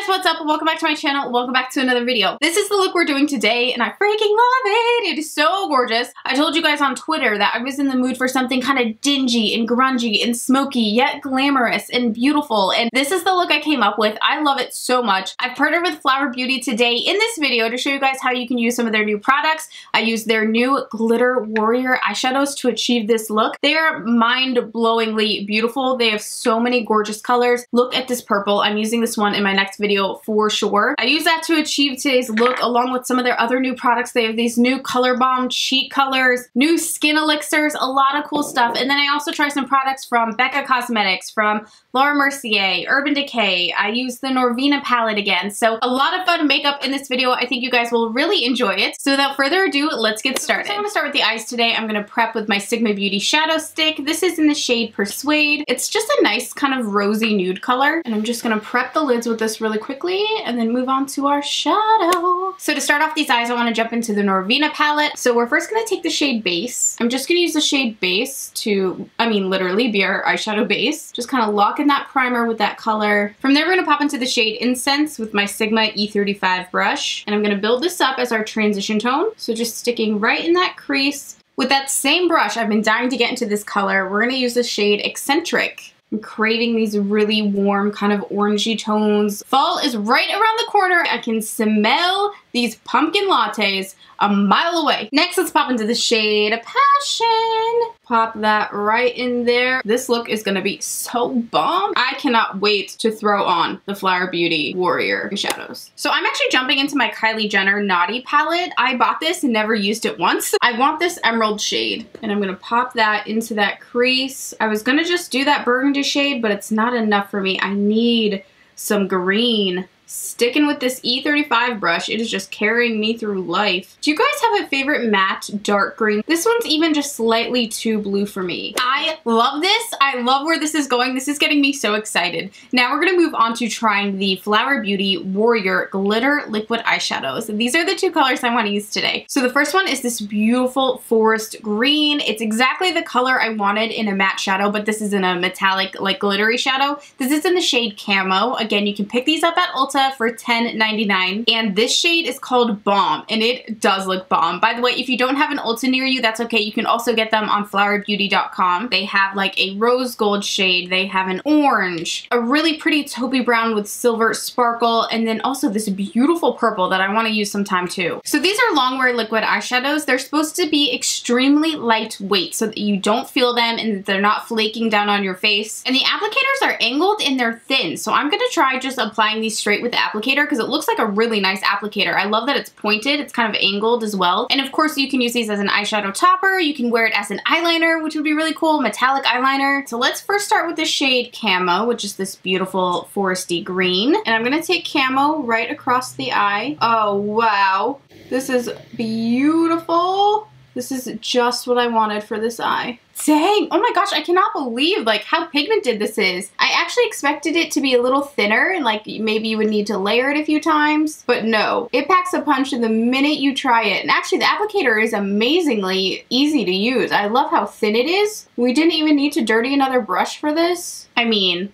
what's up? Welcome back to my channel. Welcome back to another video. This is the look we're doing today and I freaking love it. It is so gorgeous. I told you guys on Twitter that I was in the mood for something kind of dingy and grungy and smoky yet glamorous and beautiful, and this is the look I came up with. I love it so much. I've partnered with Flower Beauty today in this video to show you guys how you can use some of their new products. I used their new Glitter Warrior eyeshadows to achieve this look. They are mind-blowingly beautiful. They have so many gorgeous colors. Look at this purple. I'm using this one in my next video for sure. I use that to achieve today's look along with some of their other new products. They have these new Color Bomb cheek colors, new skin elixirs, a lot of cool stuff. And then I also try some products from BECCA Cosmetics, from MERCIER, Urban Decay. I use the Norvina palette again. So a lot of fun makeup in this video. I think you guys will really enjoy it. So without further ado, let's get started. So I'm gonna start with the eyes today. I'm gonna prep with my Sigma Beauty shadow stick. This is in the shade Persuade. It's just a nice kind of rosy nude color. And I'm just gonna prep the lids with this really quickly and then move on to our shadow. So to start off these eyes, I wanna jump into the Norvina palette. So we're first gonna take the shade Base. I'm just gonna use the shade Base to, literally be our eyeshadow base. Just kind of lock in that primer with that color. From there, we're gonna pop into the shade Incense with my Sigma E35 brush. And I'm gonna build this up as our transition tone. So just sticking right in that crease. With that same brush, I've been dying to get into this color. We're gonna use the shade Eccentric. I'm craving these really warm kind of orangey tones. Fall is right around the corner. I can smell these pumpkin lattes a mile away. Next, let's pop into the shade Passion. Pop that right in there. This look is gonna be so bomb. I cannot wait to throw on the Flower Beauty Warrior shadows. So I'm actually jumping into my Kylie Jenner Naughty palette. I bought this and never used it once. I want this emerald shade and I'm gonna pop that into that crease. I was gonna just do that burgundy shade, but it's not enough for me. I need some green. Sticking with this E35 brush, it is just carrying me through life. Do you guys have a favorite matte dark green? This one's even just slightly too blue for me. I love this. I love where this is going. This is getting me so excited. Now we're gonna move on to trying the Flower Beauty Warrior Glitter Liquid Eyeshadows. These are the two colors I wanna use today. So the first one is this beautiful forest green. It's exactly the color I wanted in a matte shadow, but this is in a metallic, like glittery shadow. This is in the shade Camo. Again, you can pick these up at Ulta for $10.99, and this shade is called Bomb, and it does look bomb. By the way, if you don't have an Ulta near you, that's okay. You can also get them on flowerbeauty.com. They have like a rose gold shade, they have an orange, a really pretty taupey brown with silver sparkle, and then also this beautiful purple that I want to use sometime too. So these are longwear liquid eyeshadows. They're supposed to be extremely lightweight so that you don't feel them and that they're not flaking down on your face. And the applicators are angled and they're thin, so I'm gonna try just applying these straight with the applicator because it looks like a really nice applicator. I love that it's pointed. It's kind of angled as well. And of course you can use these as an eyeshadow topper. You can wear it as an eyeliner, which would be really cool, metallic eyeliner. So let's first start with the shade Camo, which is this beautiful foresty green. And I'm gonna take Camo right across the eye. Oh wow, this is beautiful. This is just what I wanted for this eye. Dang, oh my gosh, I cannot believe like how pigmented this is. I actually expected it to be a little thinner and like maybe you would need to layer it a few times, but no. It packs a punch the minute you try it. And actually the applicator is amazingly easy to use. I love how thin it is. We didn't even need to dirty another brush for this. I mean,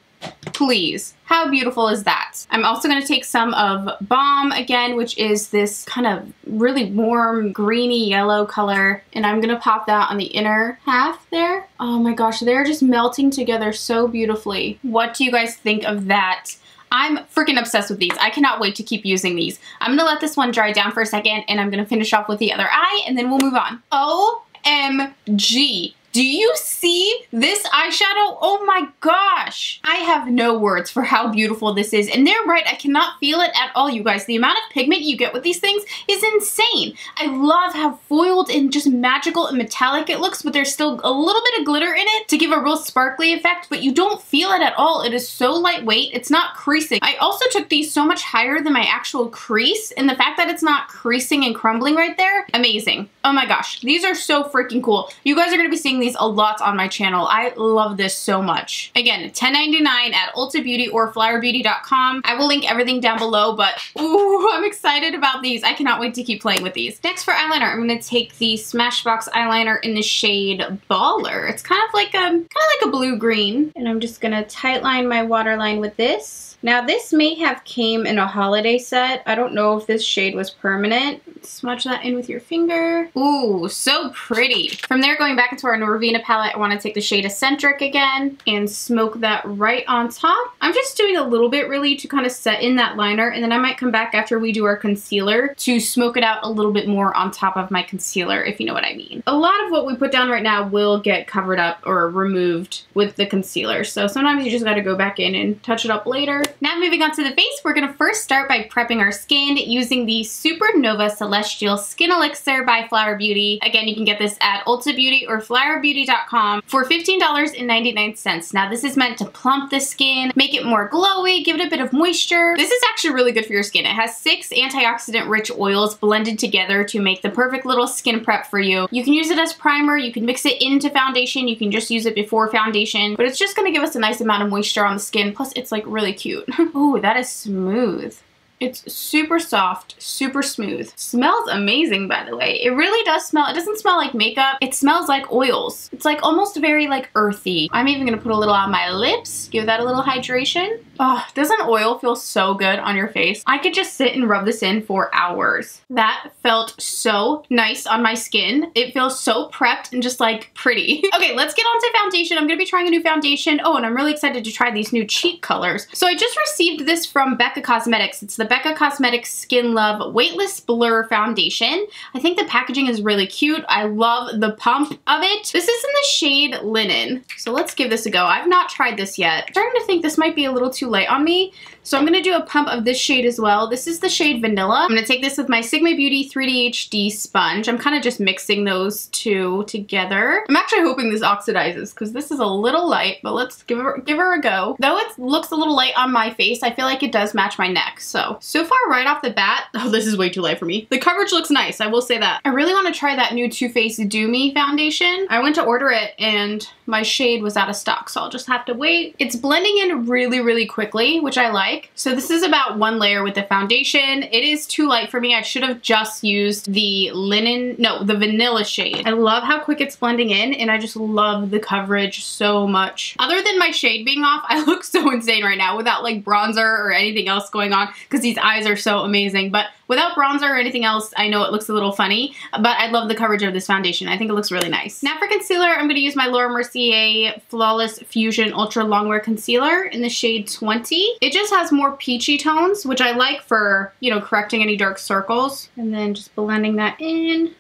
please. How beautiful is that? I'm also going to take some of Bomb again, which is this kind of really warm greeny yellow color, and I'm going to pop that on the inner half there. Oh my gosh, they're just melting together so beautifully. What do you guys think of that? I'm freaking obsessed with these. I cannot wait to keep using these. I'm going to let this one dry down for a second and I'm going to finish off with the other eye and then we'll move on. OMG. Do you see this eyeshadow? Oh my gosh. I have no words for how beautiful this is. And they're right, I cannot feel it at all, you guys. The amount of pigment you get with these things is insane. I love how foiled and just magical and metallic it looks, but there's still a little bit of glitter in it to give a real sparkly effect, but you don't feel it at all. It is so lightweight. It's not creasing. I also took these so much higher than my actual crease, and the fact that it's not creasing and crumbling right there, amazing. Oh my gosh, these are so freaking cool. You guys are gonna be seeing these a lot on my channel. I love this so much. Again, $10.99 at Ulta Beauty or flowerbeauty.com. I will link everything down below, but ooh, I'm excited about these. I cannot wait to keep playing with these. Next for eyeliner, I'm going to take the Smashbox eyeliner in the shade Baller. It's kind of like a blue-green. And I'm just going to tightline my waterline with this. Now this may have came in a holiday set. I don't know if this shade was permanent. Smudge that in with your finger. Ooh, so pretty. From there, going back into our Norvina palette, I want to take the shade Eccentric again and smoke that right on top. I'm just doing a little bit really to kind of set in that liner, and then I might come back after we do our concealer to smoke it out a little bit more on top of my concealer, if you know what I mean. A lot of what we put down right now will get covered up or removed with the concealer, so sometimes you just got to go back in and touch it up later. Now moving on to the face, we're going to first start by prepping our skin using the Supernova Celestial Skin Elixir by Flower Beauty. Again, you can get this at Ulta Beauty or flowerbeauty.com for $15.99. Now this is meant to plump the skin, make it more glowy, give it a bit of moisture. This is actually really good for your skin. It has 6 antioxidant rich oils blended together to make the perfect little skin prep for you. You can use it as primer, you can mix it into foundation, you can just use it before foundation, but it's just going to give us a nice amount of moisture on the skin, plus it's like really cute. Ooh, that is smooth. It's super soft, super smooth. Smells amazing, by the way. It really does smell, it doesn't smell like makeup. It smells like oils. It's like almost very like earthy. I'm even gonna put a little on my lips, give that a little hydration. Oh, doesn't oil feel so good on your face? I could just sit and rub this in for hours. That felt so nice on my skin. It feels so prepped and just like pretty. Okay, let's get on to foundation. I'm gonna be trying a new foundation. Oh, and I'm really excited to try these new cheek colors. So I just received this from BECCA Cosmetics. It's the BECCA Cosmetics Skin Love Weightless Blur Foundation. I think the packaging is really cute. I love the pump of it. This is in the shade Linen. So let's give this a go. I've not tried this yet. I'm starting to think this might be a little too light on me. So I'm going to do a pump of this shade as well. This is the shade Vanilla. I'm going to take this with my Sigma Beauty 3D HD sponge. I'm kind of just mixing those two together. I'm actually hoping this oxidizes because this is a little light, but let's give her a go. Though it looks a little light on my face, I feel like it does match my neck. So far right off the bat, oh, this is way too light for me. The coverage looks nice, I will say that. I really want to try that new Too Faced Do Me foundation. I went to order it and my shade was out of stock, so I'll just have to wait. It's blending in really, really quickly, which I like. So this is about 1 layer with the foundation. It is too light for me. I should have just used the the vanilla shade. I love how quick it's blending in, and I just love the coverage so much. Other than my shade being off, I look so insane right now without like bronzer or anything else going on because these eyes are so amazing. But without bronzer or anything else, I know it looks a little funny, but I love the coverage of this foundation. I think it looks really nice. Now for concealer, I'm going to use my Laura Mercier Flawless Fusion Ultra Longwear Concealer in the shade 20. It just has more peachy tones, which I like for, you know, correcting any dark circles. And then just blending that in.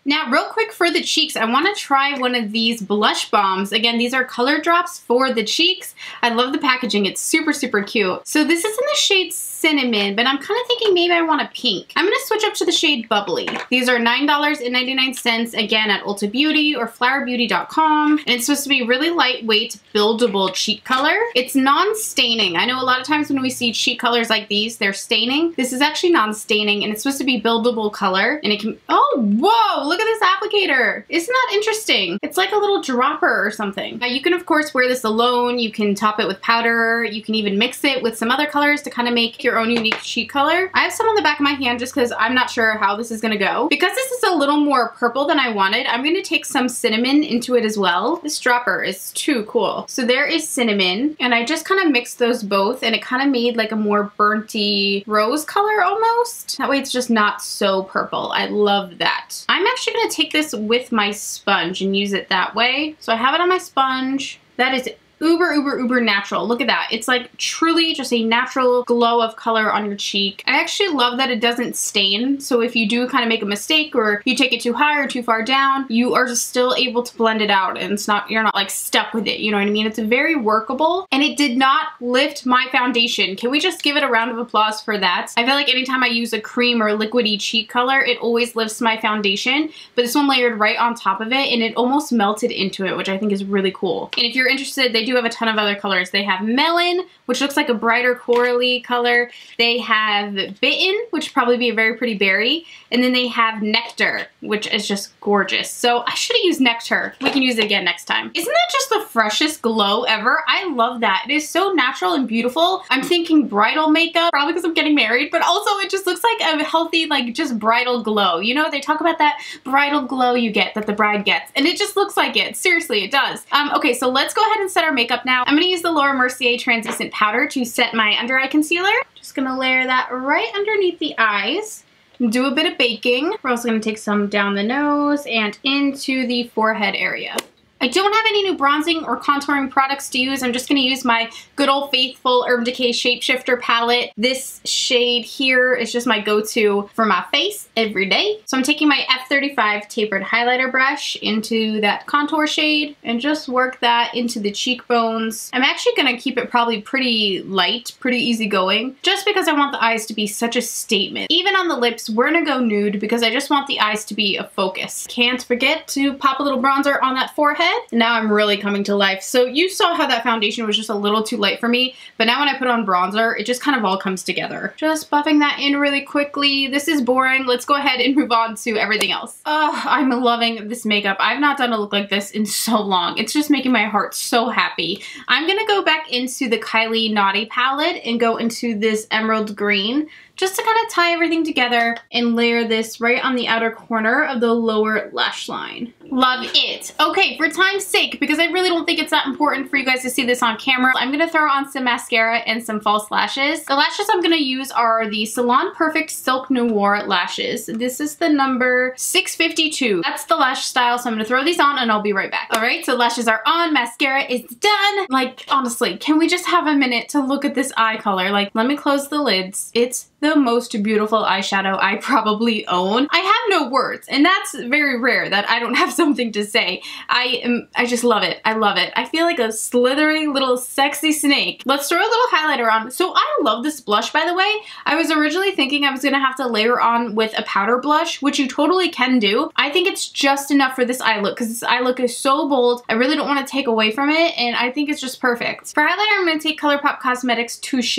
Now, real quick for the cheeks, I want to try one of these blush bombs. Again, these are color drops for the cheeks. I love the packaging. It's super, super cute. So this is in the shade Cinnamon, but I'm kind of thinking maybe I want a pink. I'm going to switch up to the shade Bubbly. These are $9.99, again, at Ulta Beauty or flowerbeauty.com. And it's supposed to be really lightweight, buildable cheek color. It's non-staining. I know a lot of times when we see cheek colors like these, they're staining. This is actually non-staining, and it's supposed to be buildable color. And it can, oh, whoa, look at this applicator. Isn't that interesting? It's like a little dropper or something. Now you can of course wear this alone. You can top it with powder. You can even mix it with some other colors to kind of make your own unique cheek color. I have some on the back of my hand just because I'm not sure how this is gonna go. Because this is a little more purple than I wanted, I'm gonna take some cinnamon into it as well. This dropper is too cool. So there is cinnamon, and I just kind of mixed those both, and it kind of made like a more burnty rose color almost. That way it's just not so purple. I love that. I'm actually gonna take this with my sponge and use it that way. So I have it on my sponge. That is uber, uber, uber natural. Look at that. It's like truly just a natural glow of color on your cheek. I actually love that it doesn't stain. So if you do kind of make a mistake or you take it too high or too far down, you are just still able to blend it out, and it's not, you're not like stuck with it. You know what I mean? It's very workable, and it did not lift my foundation. Can we just give it a round of applause for that? I feel like anytime I use a cream or liquidy cheek color, it always lifts my foundation, but this one layered right on top of it, and it almost melted into it, which I think is really cool. And if you're interested, they do do have a ton of other colors. They have Melon, which looks like a brighter corally color. They have Bitten, which would probably be a very pretty berry. And then they have Nectar, which is just gorgeous. So I should have used Nectar. We can use it again next time. Isn't that just the freshest glow ever? I love that. It is so natural and beautiful. I'm thinking bridal makeup, probably because I'm getting married, but also it just looks like a healthy, like just bridal glow. You know, they talk about that bridal glow you get, that the bride gets, and it just looks like it. Seriously, it does. Okay, so let's go ahead and set our makeup now. I'm gonna use the Laura Mercier translucent powder to set my under eye concealer. Just gonna layer that right underneath the eyes. Do a bit of baking. We're also gonna take some down the nose and into the forehead area. I don't have any new bronzing or contouring products to use. I'm just going to use my good old faithful Urban Decay Shapeshifter palette. This shade here is just my go-to for my face every day. So I'm taking my F35 tapered highlighter brush into that contour shade and just work that into the cheekbones. I'm actually going to keep it probably pretty light, pretty easygoing, just because I want the eyes to be such a statement. Even on the lips, we're going to go nude because I just want the eyes to be a focus. Can't forget to pop a little bronzer on that forehead. Now I'm really coming to life. So you saw how that foundation was just a little too light for me, but now when I put on bronzer, it just kind of all comes together. Just buffing that in really quickly. This is boring. Let's go ahead and move on to everything else. Oh, I'm loving this makeup. I've not done a look like this in so long. It's just making my heart so happy. I'm gonna go back into the KYLIE Naughty palette and go into this emerald green, just to kind of tie everything together and layer this right on the outer corner of the lower lash line. Love it. Okay, for time's sake, because I really don't think it's that important for you guys to see this on camera, I'm gonna throw on some mascara and some false lashes. The lashes I'm gonna use are the Salon Perfect Silk Noir lashes. This is the number 652. That's the lash style, so I'm gonna throw these on and I'll be right back. All right, so lashes are on, mascara is done. Like, honestly, can we just have a minute to look at this eye color? Like, let me close the lids. It's the most beautiful eyeshadow I probably own. I have no words, and that's very rare that I don't have something to say. I just love it. I love it. I feel like a slithery little sexy snake. Let's throw a little highlighter on. So I love this blush, by the way. I was originally thinking I was gonna have to layer on with a powder blush, which you totally can do. I think it's just enough for this eye look, because this eye look is so bold. I really don't want to take away from it, and I think it's just perfect. For highlighter, I'm gonna take ColourPop Cosmetics Touche.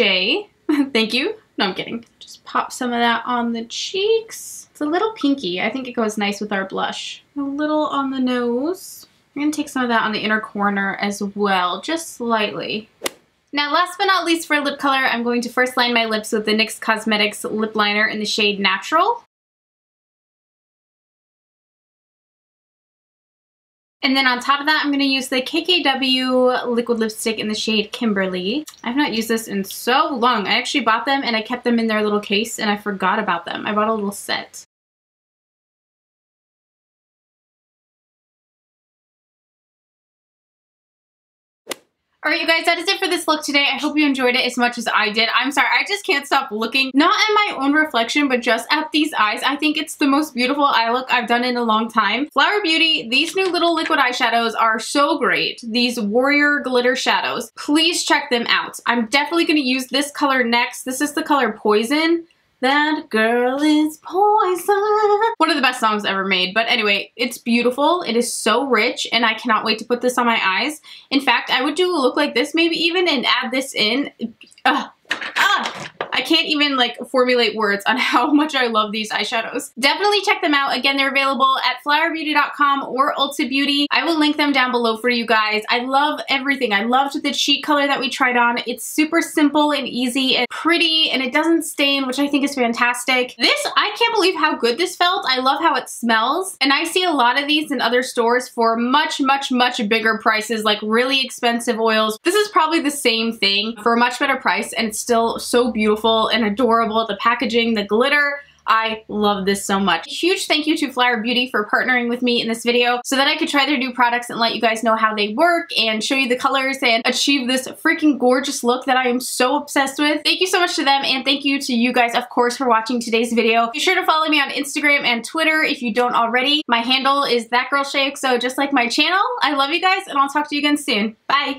Thank you. No, I'm kidding. Just pop some of that on the cheeks. It's a little pinky. I think it goes nice with our blush. A little on the nose. I'm going to take some of that on the inner corner as well, just slightly. Now, last but not least for lip color, I'm going to first line my lips with the NYX Cosmetics lip liner in the shade Natural. And then on top of that, I'm going to use the KKW liquid lipstick in the shade Kimberly. I've not used this in so long. I actually bought them and I kept them in their little case and I forgot about them. I bought a little set. Alright you guys, that is it for this look today. I hope you enjoyed it as much as I did. I'm sorry, I just can't stop looking, not at my own reflection, but just at these eyes. I think it's the most beautiful eye look I've done in a long time. Flower Beauty, these new little liquid eyeshadows are so great. These Warrior Glitter Shadows. Please check them out. I'm definitely going to use this color next. This is the color Poison. That girl is poison. One of the best songs ever made. But anyway, it's beautiful. It is so rich and I cannot wait to put this on my eyes. In fact, I would do a look like this maybe even and add this in. I can't even like formulate words on how much I love these eyeshadows. Definitely check them out. Again, they're available at flowerbeauty.com or Ulta Beauty. I will link them down below for you guys. I love everything. I loved the cheek color that we tried on. It's super simple and easy and pretty and it doesn't stain, which I think is fantastic. This, I can't believe how good this felt. I love how it smells. And I see a lot of these in other stores for much, much, much bigger prices, like really expensive oils. This is probably the same thing for a much better price and it's still so beautiful and adorable. The packaging, the glitter, I love this so much. Huge thank you to Flower Beauty for partnering with me in this video so that I could try their new products and let you guys know how they work and show you the colors and achieve this freaking gorgeous look that I am so obsessed with. Thank you so much to them and thank you to you guys, of course, for watching today's video. Be sure to follow me on Instagram and Twitter if you don't already. My handle is ThatGirlShae, so just like my channel. I love you guys and I'll talk to you again soon. Bye!